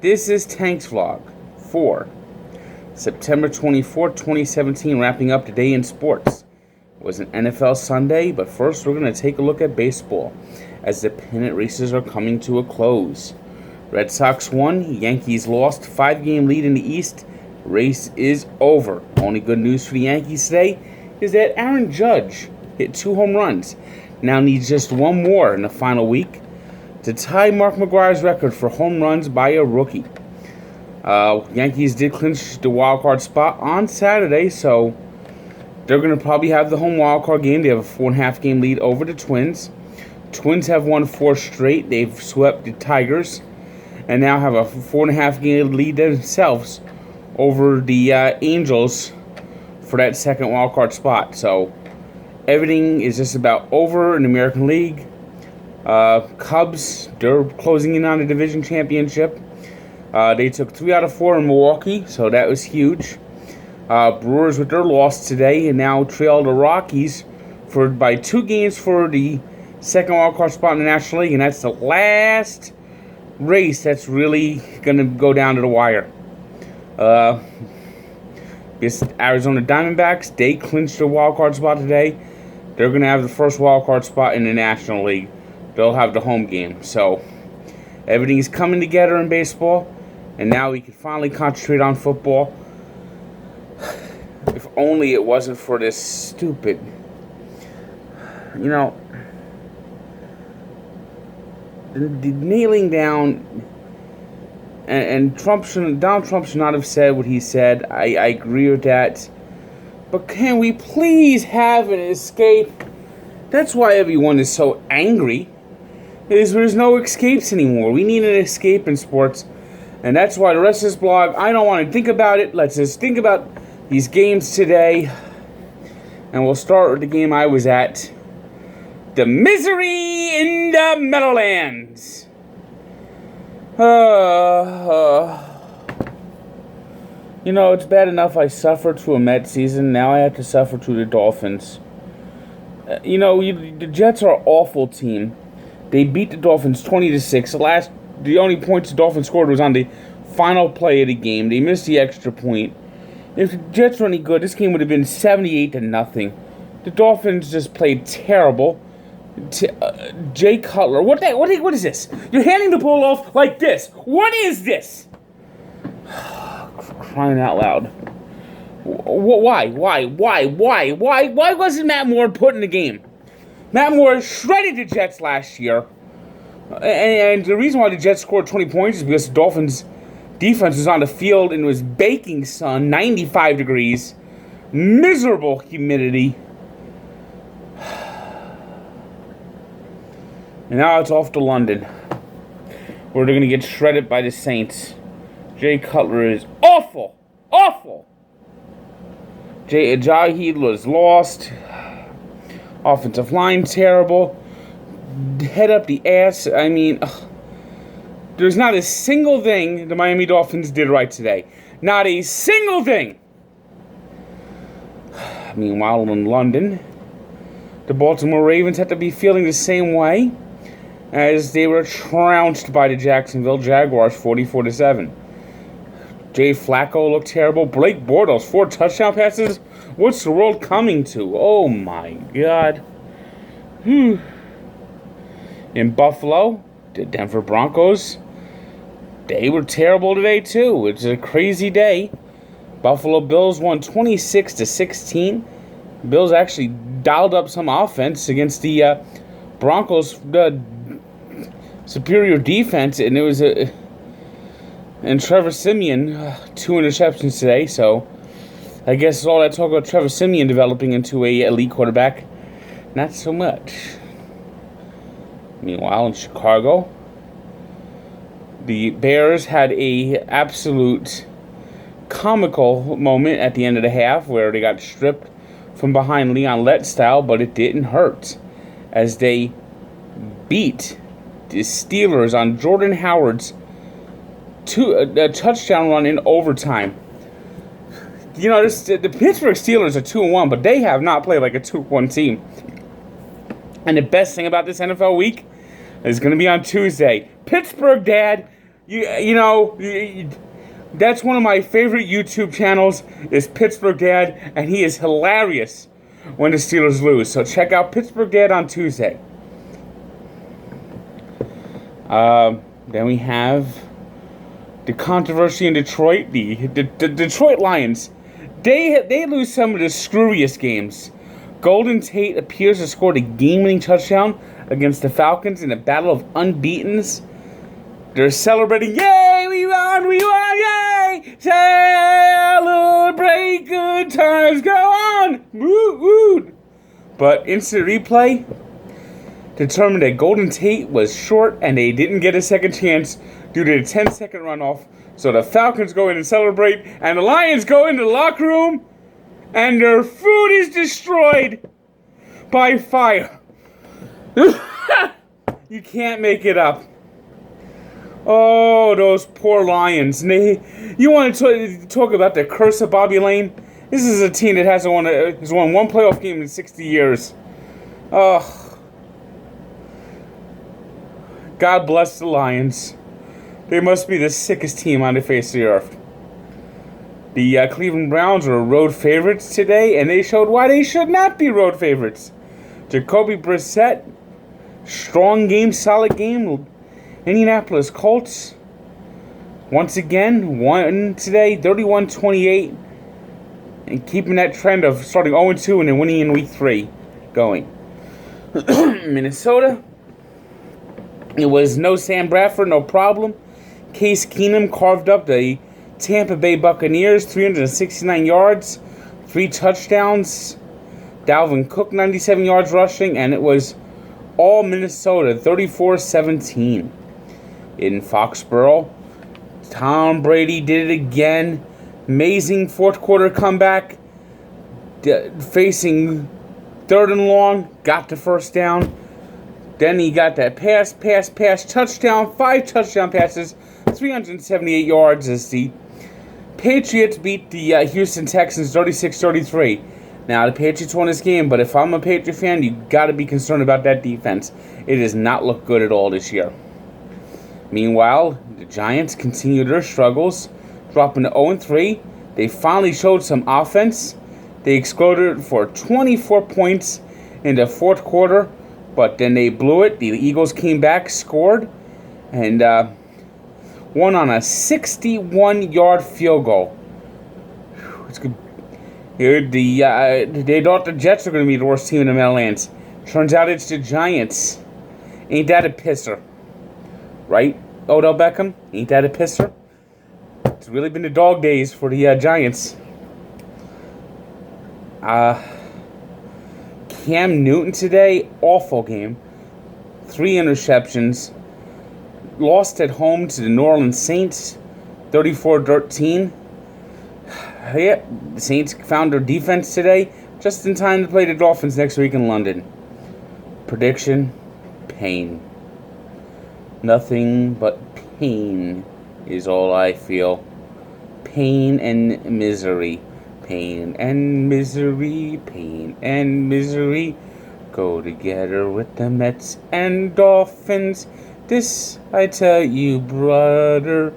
This is Tank's Vlog for September 24th, 2017, wrapping up today in sports. It was an NFL Sunday, but first we're going to take a look at baseball as the pennant races are coming to a close. Red Sox won, Yankees lost, 5-game lead in the East. Race is over. Only good news for the Yankees today is that Aaron Judge hit 2 home runs. Now needs just one more in the final week to tie Mark McGwire's record for home runs by a rookie. Yankees did clinch the wild card spot on Saturday, so they're going to probably have the home wild card game. They have a 4.5 game lead over the Twins. Twins have won 4 straight. They've swept the Tigers and now have a 4.5 game lead themselves over the Angels for that second wild card spot. So everything is just about over in the American League. Cubs, they're closing in on the division championship. They took 3 out of 4 in Milwaukee, so that was huge. Brewers with their loss today and now trail the Rockies by 2 games for the second wildcard spot in the National League, and that's the last race that's really going to go down to the wire. This Arizona Diamondbacks, they clinched the wildcard spot today. They're going to have the first wildcard spot in the National League. They'll have the home game. So everything is coming together in baseball, and now we can finally concentrate on football. If only it wasn't for this stupid, the kneeling down, and Donald Trump should not have said what he said. I agree with that. But can we please have an escape? That's why everyone is so angry. There's no escapes anymore. We need an escape in sports. And that's why the rest of this blog, I don't want to think about it. Let's just think about these games today. And we'll start with the game I was at. The misery in the Meadowlands. It's bad enough I suffered through a Met season. Now I have to suffer through the Dolphins. The Jets are an awful team. They beat the Dolphins 20-6. The only points the Dolphins scored was on the final play of the game. They missed the extra point. If the Jets were any good, this game would have been 78-0. The Dolphins just played terrible. Jay Cutler, what is this? You're handing the ball off like this. What is this? Crying out loud. Why wasn't Matt Moore put in the game? Matt Moore shredded the Jets last year. And the reason why the Jets scored 20 points is because the Dolphins' defense was on the field and it was baking sun, 95 degrees, miserable humidity. And now it's off to London, where they're going to get shredded by the Saints. Jay Cutler is awful. Ajayi was lost. Offensive line terrible. Head up the ass. There's not a single thing the Miami Dolphins did right today. Not a single thing. Meanwhile, in London, the Baltimore Ravens had to be feeling the same way as they were trounced by the Jacksonville Jaguars 44-7. Jay Flacco looked terrible. Blake Bortles, 4 touchdown passes. What's the world coming to? Oh my God. In Buffalo, the Denver Broncos, they were terrible today too. It's a crazy day. Buffalo Bills won 26-16. Bills actually dialed up some offense against the Broncos' superior defense, and it was and Trevor Siemian, 2 interceptions today, so I guess all that talk about Trevor Siemian developing into a elite quarterback, not so much. Meanwhile, in Chicago, the Bears had a absolute comical moment at the end of the half where they got stripped from behind Leon Lett style, but it didn't hurt as they beat the Steelers on Jordan Howard's a touchdown run in overtime. The Pittsburgh Steelers are 2-1, but they have not played like a 2-1 team. And the best thing about this NFL week is going to be on Tuesday. Pittsburgh Dad That's one of my favorite YouTube channels is Pittsburgh Dad, and he is hilarious when the Steelers lose. So check out Pittsburgh Dad on Tuesday. Then we have the controversy in Detroit. The Detroit Lions. They lose some of the screwiest games. Golden Tate appears to score a game-winning touchdown against the Falcons in a battle of unbeatens. They're celebrating. Yay! We won! We won! Yay! Celebrate! Good times go on! Woo! Woo! But instant replay determined that Golden Tate was short and they didn't get a second chance due to the 10-second runoff. So the Falcons go in and celebrate, and the Lions go into the locker room, and their food is destroyed by fire. You can't make it up. Oh, those poor Lions. You want to talk about the curse of Bobby Lane? This is a team that has won one playoff game in 60 years. Oh. God bless the Lions. They must be the sickest team on the face of the earth. The Cleveland Browns are road favorites today, and they showed why they should not be road favorites. Jacoby Brissett, strong game, solid game. Indianapolis Colts, once again, won today, 31-28, and keeping that trend of starting 0-2 and then winning in Week 3 going. Minnesota, it was no Sam Bradford, no problem. Case Keenum carved up the Tampa Bay Buccaneers, 369 yards, 3 touchdowns. Dalvin Cook, 97 yards rushing, and it was all Minnesota, 34-17. In Foxborough, Tom Brady did it again. Amazing fourth quarter comeback. Facing 3rd and long, got the first down. Then he got that pass, touchdown, 5 touchdown passes, 378 yards as the Patriots beat the Houston Texans 36-33. Now, the Patriots won this game, but if I'm a Patriot fan, you got to be concerned about that defense. It does not look good at all this year. Meanwhile, the Giants continue their struggles, dropping to 0-3. They finally showed some offense. They exploded for 24 points in the fourth quarter, but then they blew it. The Eagles came back, scored, and won on a 61-yard field goal. It's good. They thought the Jets were going to be the worst team in the Meadowlands. Turns out it's the Giants. Ain't that a pisser? Right, Odell Beckham? Ain't that a pisser? It's really been the dog days for the Giants. Cam Newton today, awful game. 3 interceptions. Lost at home to the New Orleans Saints, 34-13. Yeah, the Saints found their defense today, just in time to play the Dolphins next week in London. Prediction, pain. Nothing but pain is all I feel. Pain and misery. Pain and misery. Pain and misery go together with the Mets and Dolphins. This, I tell you, brother,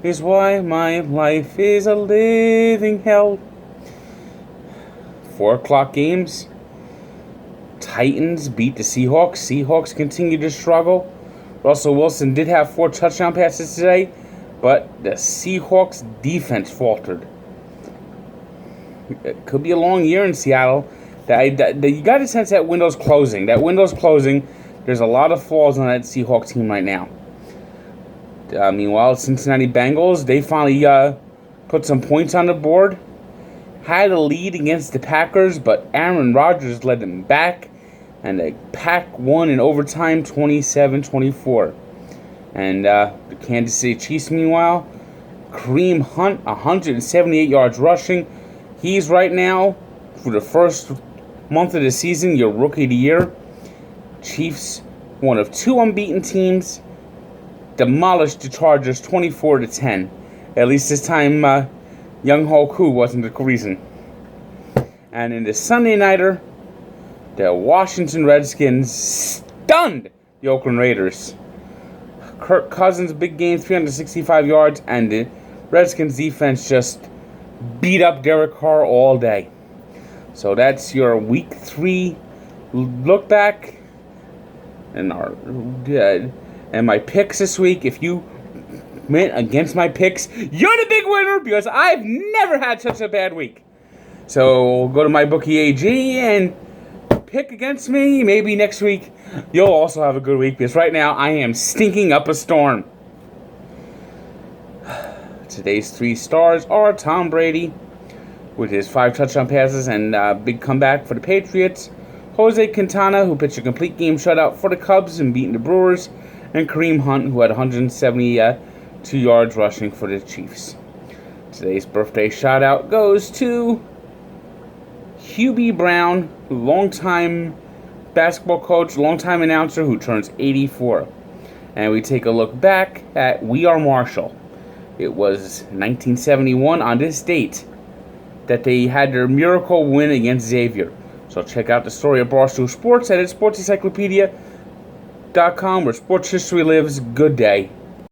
is why my life is a living hell. 4 o'clock games. Titans beat the Seahawks. Seahawks continue to struggle. Russell Wilson did have 4 touchdown passes today, but the Seahawks defense faltered. It could be a long year in Seattle. You got a sense that window's closing. There's a lot of flaws on that Seahawks team right now. Meanwhile, Cincinnati Bengals, they finally put some points on the board. Had a lead against the Packers, but Aaron Rodgers led them back. And the Pack won in overtime 27-24. And the Kansas City Chiefs, meanwhile, Kareem Hunt, 178 yards rushing. He's right now, for the first month of the season, your rookie of the year. Chiefs, one of 2 unbeaten teams, demolished the Chargers 24-10. At least this time, Young Ho Koo wasn't the reason. And in the Sunday Nighter, the Washington Redskins stunned the Oakland Raiders. Kirk Cousins, big game, 365 yards, and the Redskins defense just beat up Derek Carr all day. So that's your Week 3 look back and my picks this week. If you went against my picks, you're the big winner because I've never had such a bad week. So go to MyBookie AG and pick against me. Maybe next week you'll also have a good week because right now I am stinking up a storm. Today's 3 stars are Tom Brady with his 5 touchdown passes and big comeback for the Patriots. Jose Quintana, who pitched a complete game shutout for the Cubs and beating the Brewers. And Kareem Hunt, who had 172 yards rushing for the Chiefs. Today's birthday shout-out goes to Hubie Brown, longtime basketball coach, longtime announcer who turns 84. And we take a look back at We Are Marshall. It was 1971 on this date that they had their miracle win against Xavier. So check out the story of Barstool Sports at sportsencyclopedia.com where sports history lives. Good day.